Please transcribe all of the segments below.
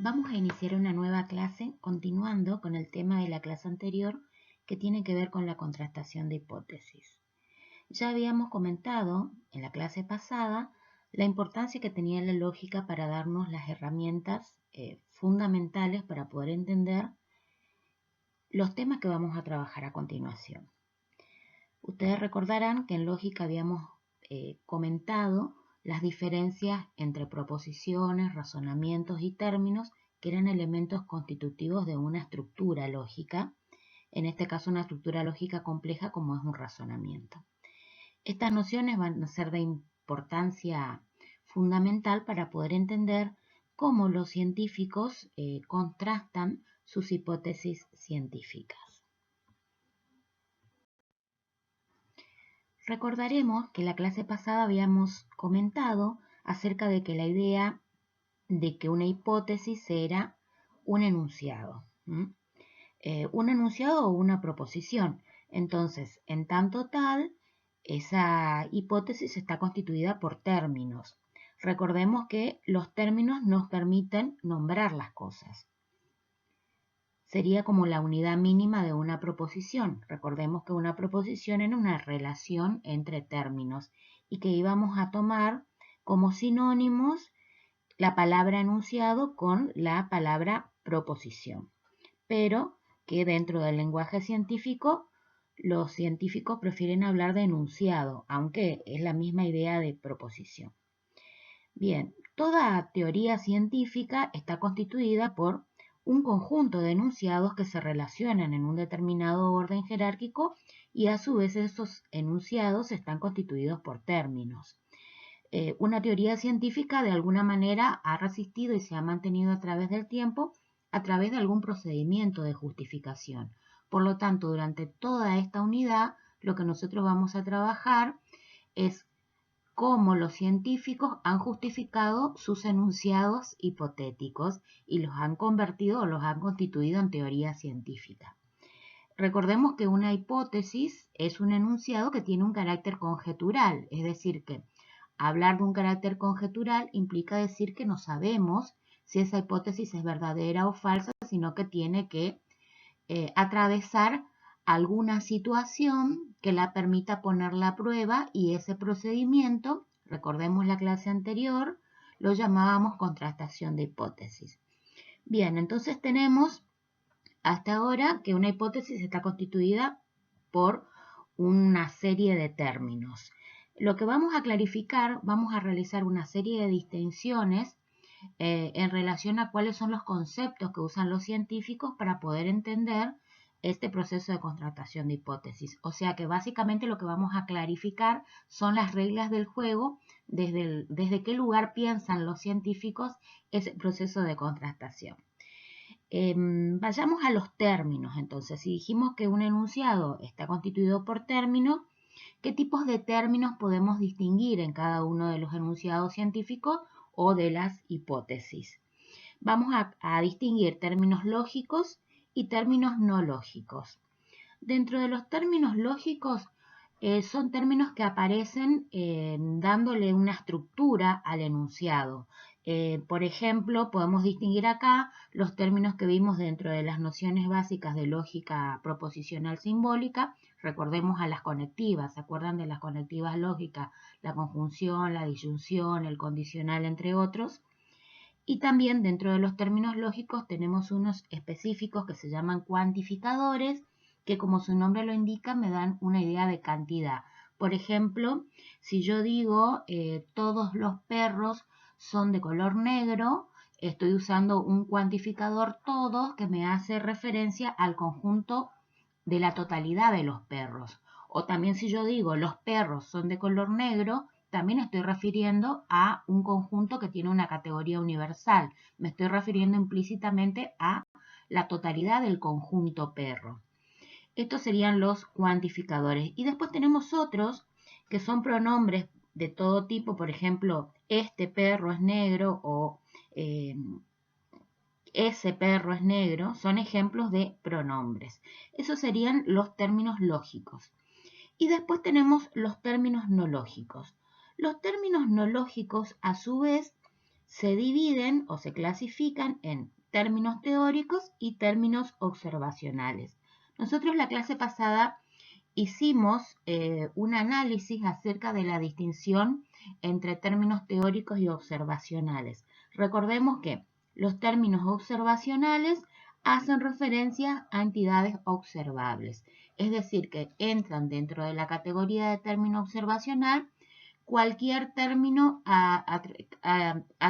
Vamos a iniciar una nueva clase continuando con el tema de la clase anterior que tiene que ver con la contrastación de hipótesis. Ya habíamos comentado en la clase pasada la importancia que tenía la lógica para darnos las herramientas fundamentales para poder entender los temas que vamos a trabajar a continuación. Ustedes recordarán que en lógica habíamos comentado las diferencias entre proposiciones, razonamientos y términos que eran elementos constitutivos de una estructura lógica, en este caso una estructura lógica compleja como es un razonamiento. Estas nociones van a ser de importancia fundamental para poder entender cómo los científicos contrastan sus hipótesis científicas. Recordaremos que en la clase pasada habíamos comentado acerca de que la idea de que una hipótesis era un enunciado. Un enunciado o una proposición. Entonces, en tanto tal, esa hipótesis está constituida por términos. Recordemos que los términos nos permiten nombrar las cosas. Sería como la unidad mínima de una proposición. Recordemos que una proposición era una relación entre términos y que íbamos a tomar como sinónimos la palabra enunciado con la palabra proposición. Pero que dentro del lenguaje científico, los científicos prefieren hablar de enunciado, aunque es la misma idea de proposición. Bien, toda teoría científica está constituida por un conjunto de enunciados que se relacionan en un determinado orden jerárquico y a su vez esos enunciados están constituidos por términos. Una teoría científica de alguna manera ha resistido y se ha mantenido a través del tiempo a través de algún procedimiento de justificación. Por lo tanto, durante toda esta unidad, lo que nosotros vamos a trabajar es cómo los científicos han justificado sus enunciados hipotéticos y los han convertido o los han constituido en teoría científica. Recordemos que una hipótesis es un enunciado que tiene un carácter conjetural, es decir, que hablar de un carácter conjetural implica decir que no sabemos si esa hipótesis es verdadera o falsa, sino que tiene que atravesar alguna situación que la permita ponerla a prueba y ese procedimiento, recordemos la clase anterior, lo llamábamos contrastación de hipótesis. Bien, entonces tenemos hasta ahora que una hipótesis está constituida por una serie de términos. Lo que vamos a clarificar, vamos a realizar una serie de distinciones en relación a cuáles son los conceptos que usan los científicos para poder entender este proceso de contrastación de hipótesis. O sea que básicamente lo que vamos a clarificar son las reglas del juego, desde qué lugar piensan los científicos ese proceso de contrastación. Vayamos a los términos. Entonces, si dijimos que un enunciado está constituido por términos, ¿qué tipos de términos podemos distinguir en cada uno de los enunciados científicos o de las hipótesis? Vamos a distinguir términos lógicos y términos no lógicos. Dentro de los términos lógicos son términos que aparecen dándole una estructura al enunciado. Por ejemplo, podemos distinguir acá los términos que vimos dentro de las nociones básicas de lógica proposicional simbólica. Recordemos a las conectivas, ¿se acuerdan de las conectivas lógicas? La conjunción, la disyunción, el condicional, entre otros. Y también dentro de los términos lógicos tenemos unos específicos que se llaman cuantificadores, que como su nombre lo indica me dan una idea de cantidad. Por ejemplo, si yo digo todos los perros son de color negro, estoy usando un cuantificador todos que me hace referencia al conjunto de la totalidad de los perros. O también si yo digo los perros son de color negro, también estoy refiriendo a un conjunto que tiene una categoría universal. Me estoy refiriendo implícitamente a la totalidad del conjunto perro. Estos serían los cuantificadores. Y después tenemos otros que son pronombres de todo tipo. Por ejemplo, este perro es negro o ese perro es negro. Son ejemplos de pronombres. Esos serían los términos lógicos. Y después tenemos los términos no lógicos. Los términos no lógicos, a su vez, se dividen o se clasifican en términos teóricos y términos observacionales. Nosotros la clase pasada hicimos un análisis acerca de la distinción entre términos teóricos y observacionales. Recordemos que los términos observacionales hacen referencia a entidades observables, es decir, que entran dentro de la categoría de término observacional cualquier término a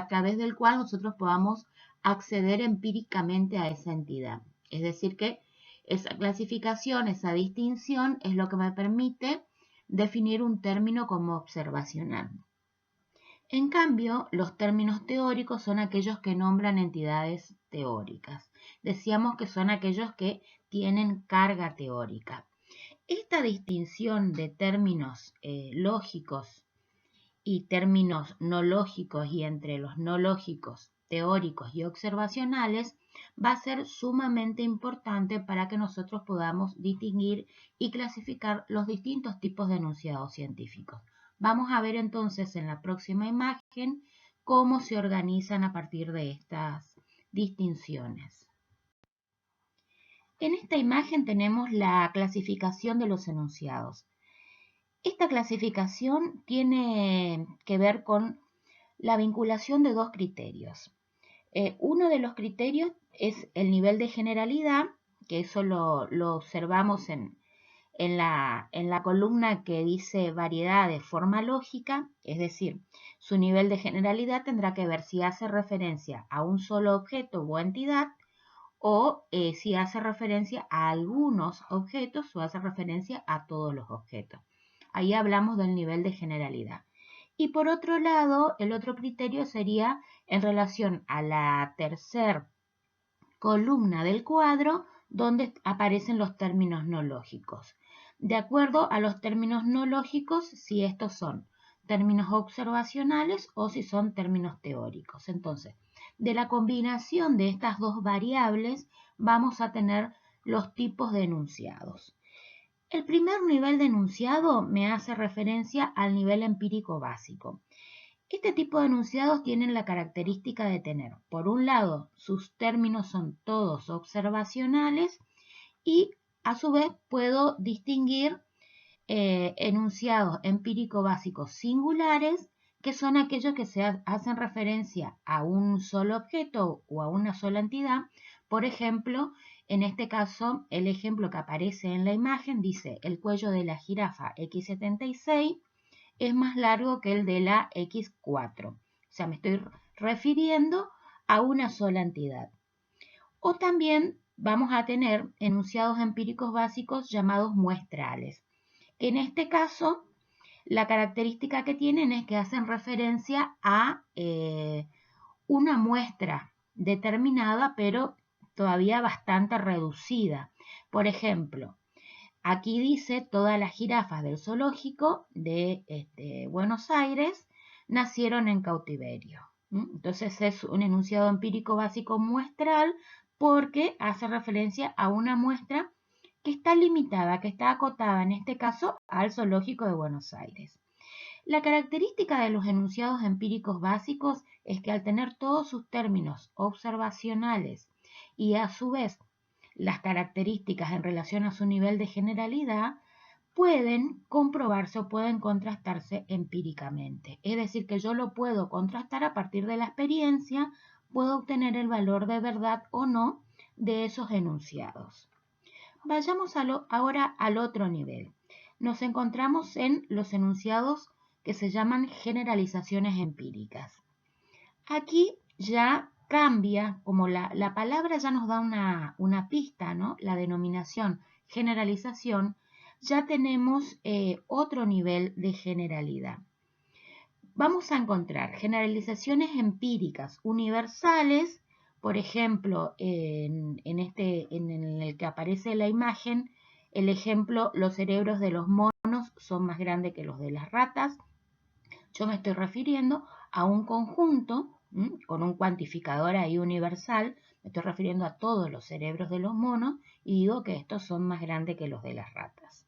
través del cual nosotros podamos acceder empíricamente a esa entidad. Es decir, que esa clasificación, esa distinción es lo que me permite definir un término como observacional. En cambio, los términos teóricos son aquellos que nombran entidades teóricas. Decíamos que son aquellos que tienen carga teórica. Esta distinción de términos lógicos y términos no lógicos y entre los no lógicos, teóricos y observacionales va a ser sumamente importante para que nosotros podamos distinguir y clasificar los distintos tipos de enunciados científicos. Vamos a ver entonces en la próxima imagen cómo se organizan a partir de estas distinciones. En esta imagen tenemos la clasificación de los enunciados. Esta clasificación tiene que ver con la vinculación de dos criterios. Uno de los criterios es el nivel de generalidad, que eso lo observamos en la columna que dice variedad de forma lógica, es decir, su nivel de generalidad tendrá que ver si hace referencia a un solo objeto o entidad o si hace referencia a algunos objetos o hace referencia a todos los objetos. Ahí hablamos del nivel de generalidad. Y por otro lado, el otro criterio sería en relación a la tercera columna del cuadro, donde aparecen los términos no lógicos. De acuerdo a los términos no lógicos, si estos son términos observacionales o si son términos teóricos. Entonces, de la combinación de estas dos variables, vamos a tener los tipos de enunciados. El primer nivel de enunciado me hace referencia al nivel empírico básico. Este tipo de enunciados tienen la característica de tener, por un lado, sus términos son todos observacionales y a su vez puedo distinguir enunciados empírico básicos singulares, que son aquellos que se hacen referencia a un solo objeto o a una sola entidad. Por ejemplo, en este caso, el ejemplo que aparece en la imagen dice el cuello de la jirafa X76 es más largo que el de la X4. O sea, me estoy refiriendo a una sola entidad. O también vamos a tener enunciados empíricos básicos llamados muestrales. En este caso, la característica que tienen es que hacen referencia a una muestra determinada, pero todavía bastante reducida. Por ejemplo, aquí dice todas las jirafas del zoológico de Buenos Aires nacieron en cautiverio. Entonces es un enunciado empírico básico muestral porque hace referencia a una muestra que está limitada, que está acotada en este caso al zoológico de Buenos Aires. La característica de los enunciados empíricos básicos es que al tener todos sus términos observacionales y a su vez las características en relación a su nivel de generalidad, pueden comprobarse o pueden contrastarse empíricamente. Es decir, que yo lo puedo contrastar a partir de la experiencia, puedo obtener el valor de verdad o no de esos enunciados. Vayamos ahora al otro nivel. Nos encontramos en los enunciados que se llaman generalizaciones empíricas. Aquí ya cambia, como la palabra ya nos da una pista, ¿no? La denominación generalización, ya tenemos otro nivel de generalidad. Vamos a encontrar generalizaciones empíricas universales, por ejemplo, en el que aparece la imagen, el ejemplo, los cerebros de los monos son más grandes que los de las ratas. Yo me estoy refiriendo a un conjunto con un cuantificador ahí universal, me estoy refiriendo a todos los cerebros de los monos y digo que estos son más grandes que los de las ratas.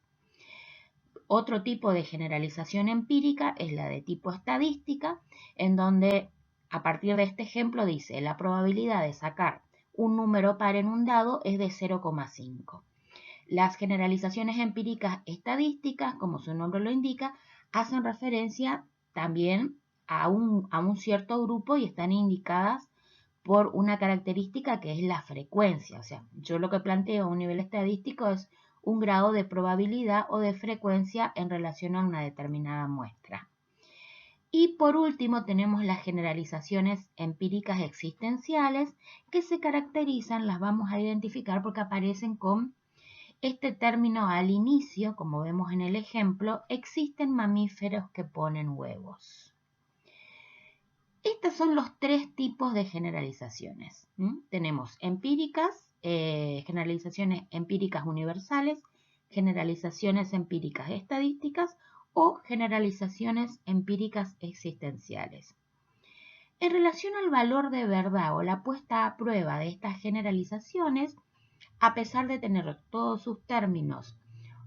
Otro tipo de generalización empírica es la de tipo estadística, en donde a partir de este ejemplo dice, la probabilidad de sacar un número par en un dado es de 0,5. Las generalizaciones empíricas estadísticas, como su nombre lo indica, hacen referencia también a un cierto grupo y están indicadas por una característica que es la frecuencia. O sea, yo lo que planteo a un nivel estadístico es un grado de probabilidad o de frecuencia en relación a una determinada muestra. Y por último tenemos las generalizaciones empíricas existenciales que se caracterizan, las vamos a identificar porque aparecen con este término al inicio, como vemos en el ejemplo, existen mamíferos que ponen huevos. Estos son los tres tipos de generalizaciones. Tenemos empíricas, generalizaciones empíricas universales, generalizaciones empíricas estadísticas o generalizaciones empíricas existenciales. En relación al valor de verdad o la puesta a prueba de estas generalizaciones, a pesar de tener todos sus términos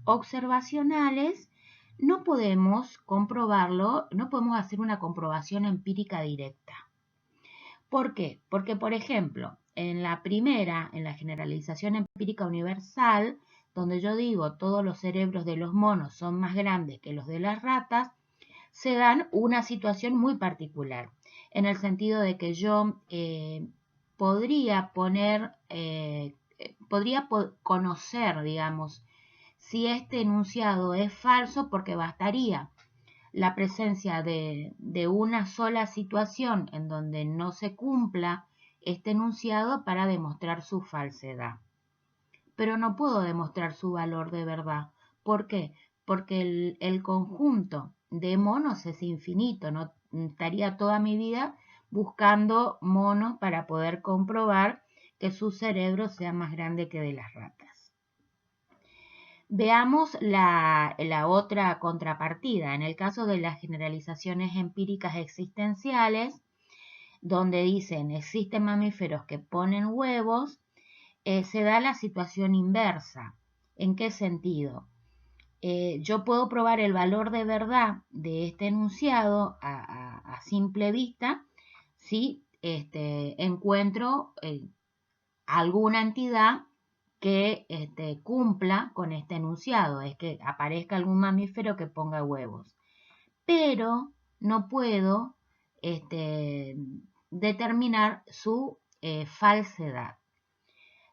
observacionales, no podemos comprobarlo, no podemos hacer una comprobación empírica directa. ¿Por qué? Porque, por ejemplo, en la primera, en la generalización empírica universal, donde yo digo todos los cerebros de los monos son más grandes que los de las ratas, se dan una situación muy particular, en el sentido de que yo podría conocer, digamos, si este enunciado es falso porque bastaría la presencia de una sola situación en donde no se cumpla este enunciado para demostrar su falsedad. Pero no puedo demostrar su valor de verdad. ¿Por qué? Porque el conjunto de monos es infinito. No estaría toda mi vida buscando monos para poder comprobar que su cerebro sea más grande que de las ratas. Veamos la otra contrapartida. En el caso de las generalizaciones empíricas existenciales, donde dicen existen mamíferos que ponen huevos, se da la situación inversa. ¿En qué sentido? Yo puedo probar el valor de verdad de este enunciado a simple vista si encuentro alguna entidad que cumpla con este enunciado, es que aparezca algún mamífero que ponga huevos. Pero no puedo determinar su falsedad.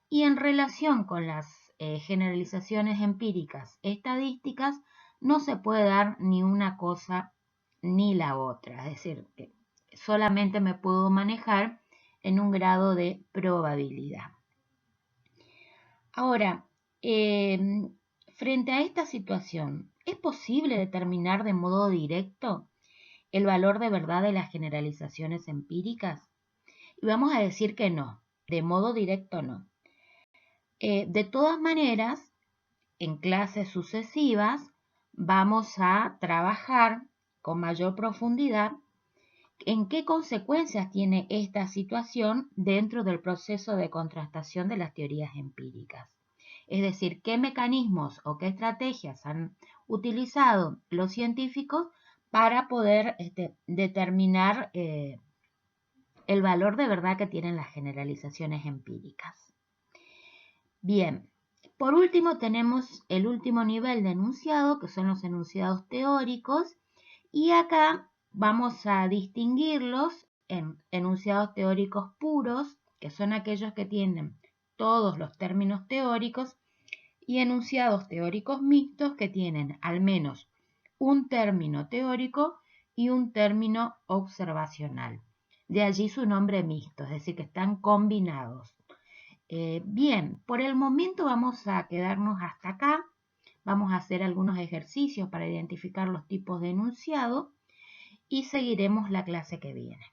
Y en relación con las generalizaciones empíricas estadísticas, no se puede dar ni una cosa ni la otra. Es decir, que solamente me puedo manejar en un grado de probabilidad. Ahora, frente a esta situación, ¿es posible determinar de modo directo el valor de verdad de las generalizaciones empíricas? Y vamos a decir que no, de modo directo no. De todas maneras, en clases sucesivas vamos a trabajar con mayor profundidad en qué consecuencias tiene esta situación dentro del proceso de contrastación de las teorías empíricas. Es decir, qué mecanismos o qué estrategias han utilizado los científicos para poder determinar el valor de verdad que tienen las generalizaciones empíricas. Bien, por último tenemos el último nivel de enunciado, que son los enunciados teóricos, y acá vamos a distinguirlos en enunciados teóricos puros, que son aquellos que tienen todos los términos teóricos, y enunciados teóricos mixtos que tienen al menos un término teórico y un término observacional. De allí su nombre mixto, es decir, que están combinados. Bien, por el momento vamos a quedarnos hasta acá. Vamos a hacer algunos ejercicios para identificar los tipos de enunciado y seguiremos la clase que viene.